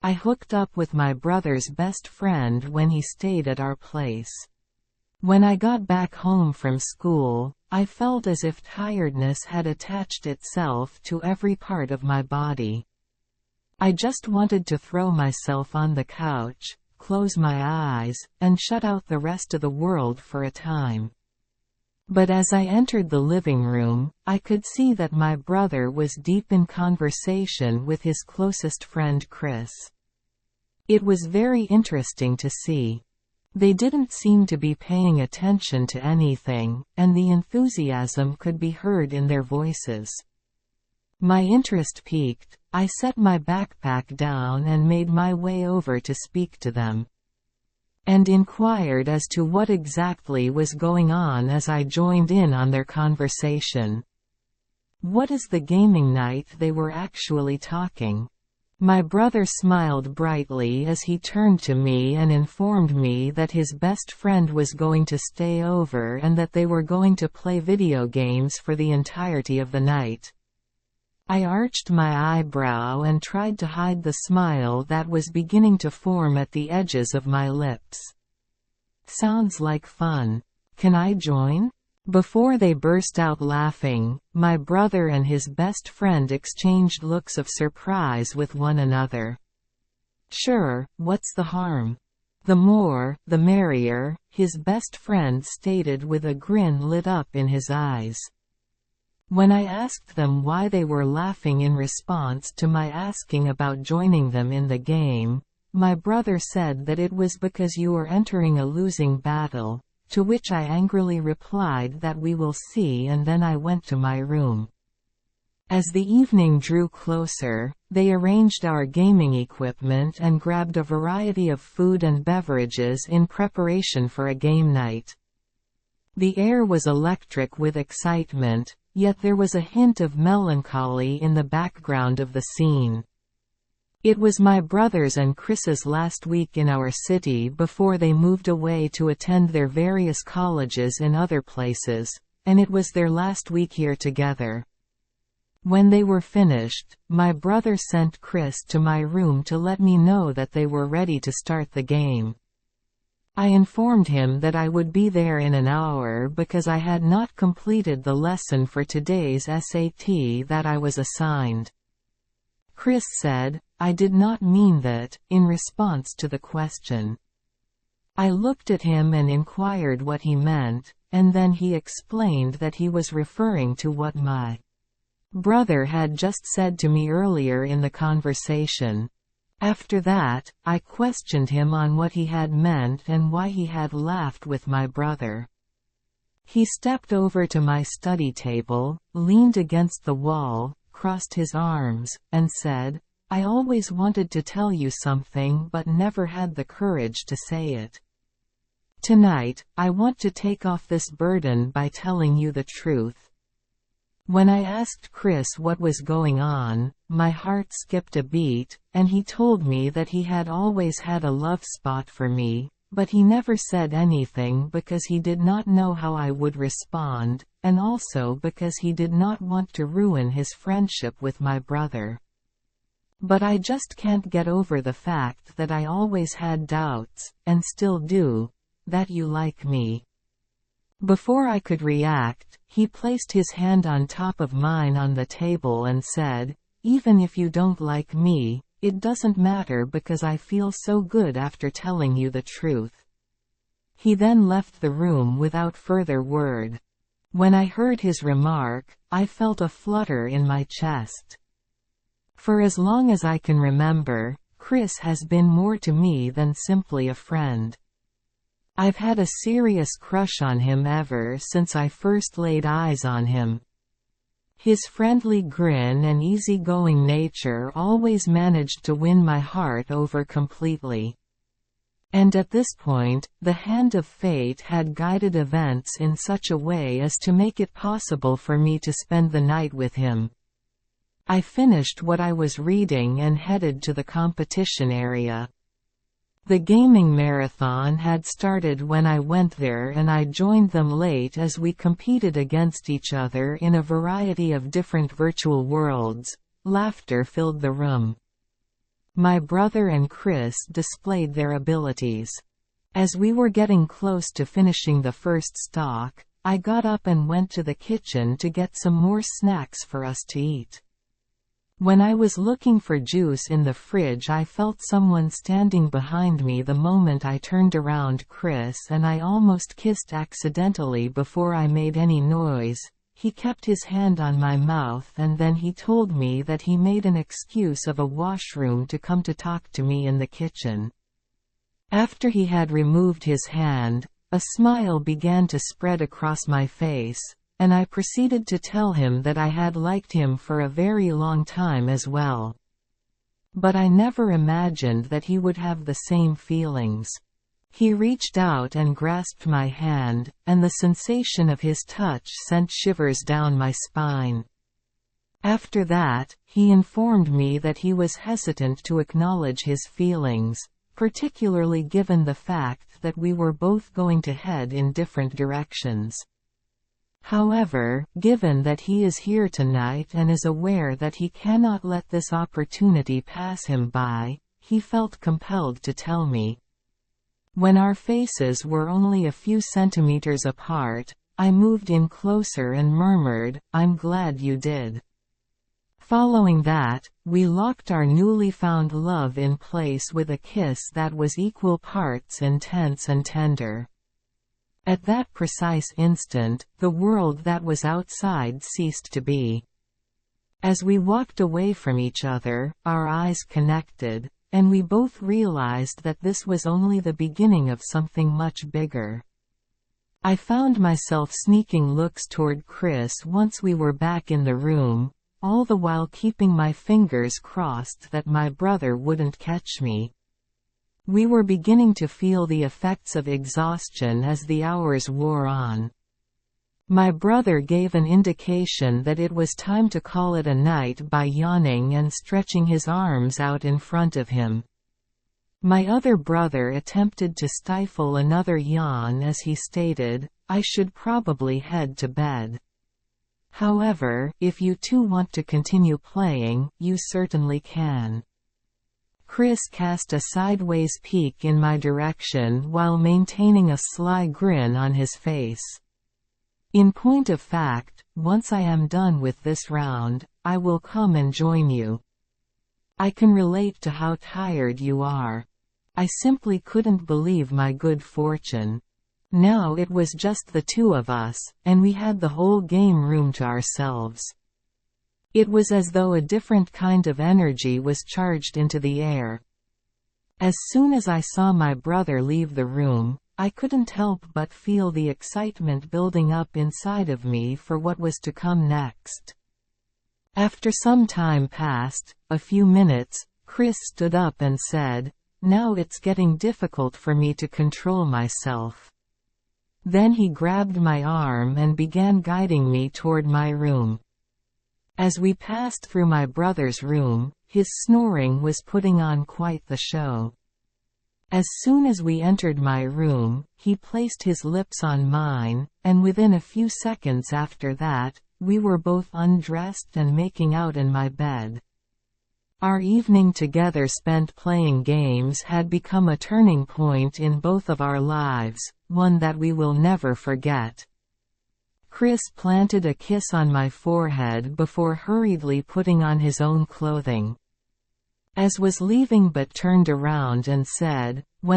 I hooked up with my brother's best friend when he stayed at our place. When I got back home from school, I felt as if tiredness had attached itself to every part of my body. I just wanted to throw myself on the couch, close my eyes, and shut out the rest of the world for a time. But as I entered the living room, I could see that my brother was deep in conversation with his closest friend Chris. It was very interesting to see. They didn't seem to be paying attention to anything, and the enthusiasm could be heard in their voices. My interest piqued, I set my backpack down and made my way over to speak to them, and inquired as to what exactly was going on as I joined in on their conversation. What is the gaming night they were actually talking? My brother smiled brightly as he turned to me and informed me that his best friend was going to stay over and that they were going to play video games for the entirety of the night. I arched my eyebrow and tried to hide the smile that was beginning to form at the edges of my lips. Sounds like fun. Can I join? Before they burst out laughing, my brother and his best friend exchanged looks of surprise with one another. Sure, what's the harm? The more, the merrier, his best friend stated with a grin lit up in his eyes. When I asked them why they were laughing in response to my asking about joining them in the game, my brother said that it was because you were entering a losing battle, to which I angrily replied that we will see, and then I went to my room. As the evening drew closer, they arranged our gaming equipment and grabbed a variety of food and beverages in preparation for a game night. The air was electric with excitement, yet there was a hint of melancholy in the background of the scene. It was my brother's and Chris's last week in our city before they moved away to attend their various colleges in other places, and it was their last week here together. When they were finished, my brother sent Chris to my room to let me know that they were ready to start the game. I informed him that I would be there in an hour because I had not completed the lesson for today's SAT that I was assigned. Chris said, "I did not mean that," in response to the question. I looked at him and inquired what he meant, and then he explained that he was referring to what my brother had just said to me earlier in the conversation. After that, I questioned him on what he had meant and why he had laughed with my brother. He stepped over to my study table, leaned against the wall, crossed his arms, and said, "I always wanted to tell you something but never had the courage to say it. Tonight, I want to take off this burden by telling you the truth." When I asked Chris what was going on, my heart skipped a beat, and he told me that he had always had a love spot for me, but he never said anything because he did not know how I would respond, and also because he did not want to ruin his friendship with my brother. But I just can't get over the fact that I always had doubts, and still do, that you like me. Before I could react, he placed his hand on top of mine on the table and said, "Even if you don't like me, it doesn't matter because I feel so good after telling you the truth." He then left the room without further word. When I heard his remark, I felt a flutter in my chest. For as long as I can remember, Chris has been more to me than simply a friend. I've had a serious crush on him ever since I first laid eyes on him. His friendly grin and easygoing nature always managed to win my heart over completely. And at this point, the hand of fate had guided events in such a way as to make it possible for me to spend the night with him. I finished what I was reading and headed to the competition area. The gaming marathon had started when I went there, and I joined them late as we competed against each other in a variety of different virtual worlds. Laughter filled the room. My brother and Chris displayed their abilities. As we were getting close to finishing the first stalk, I got up and went to the kitchen to get some more snacks for us to eat. When I was looking for juice in the fridge, I felt someone standing behind me the moment I turned around Chris, and I almost kissed accidentally before I made any noise. He kept his hand on my mouth, and then he told me that he made an excuse of a washroom to come to talk to me in the kitchen. After he had removed his hand, a smile began to spread across my face, and I proceeded to tell him that I had liked him for a very long time as well. But I never imagined that he would have the same feelings. He reached out and grasped my hand, and the sensation of his touch sent shivers down my spine. After that, he informed me that he was hesitant to acknowledge his feelings, particularly given the fact that we were both going to head in different directions. However, given that he is here tonight and is aware that he cannot let this opportunity pass him by, he felt compelled to tell me. When our faces were only a few centimeters apart, I moved in closer and murmured, "I'm glad you did." Following that, we locked our newly found love in place with a kiss that was equal parts intense and tender. At that precise instant, the world that was outside ceased to be. As we walked away from each other, our eyes connected, and we both realized that this was only the beginning of something much bigger. I found myself sneaking looks toward Chris once we were back in the room, all the while keeping my fingers crossed that my brother wouldn't catch me. We were beginning to feel the effects of exhaustion as the hours wore on. My brother gave an indication that it was time to call it a night by yawning and stretching his arms out in front of him. My other brother attempted to stifle another yawn as he stated, "I should probably head to bed. However, if you two want to continue playing, you certainly can." Chris cast a sideways peek in my direction while maintaining a sly grin on his face. "In point of fact, once I am done with this round, I will come and join you. I can relate to how tired you are. I simply couldn't believe my good fortune. Now it was just the two of us, and we had the whole game room to ourselves." It was as though a different kind of energy was charged into the air. As soon as I saw my brother leave the room, I couldn't help but feel the excitement building up inside of me for what was to come next. After some time passed, a few minutes, Chris stood up and said, "Now it's getting difficult for me to control myself." Then he grabbed my arm and began guiding me toward my room. As we passed through my brother's room, his snoring was putting on quite the show. As soon as we entered my room, he placed his lips on mine, and within a few seconds after that, we were both undressed and making out in my bed. Our evening together spent playing games had become a turning point in both of our lives, one that we will never forget. Chris planted a kiss on my forehead before hurriedly putting on his own clothing. As was leaving but turned around and said, "When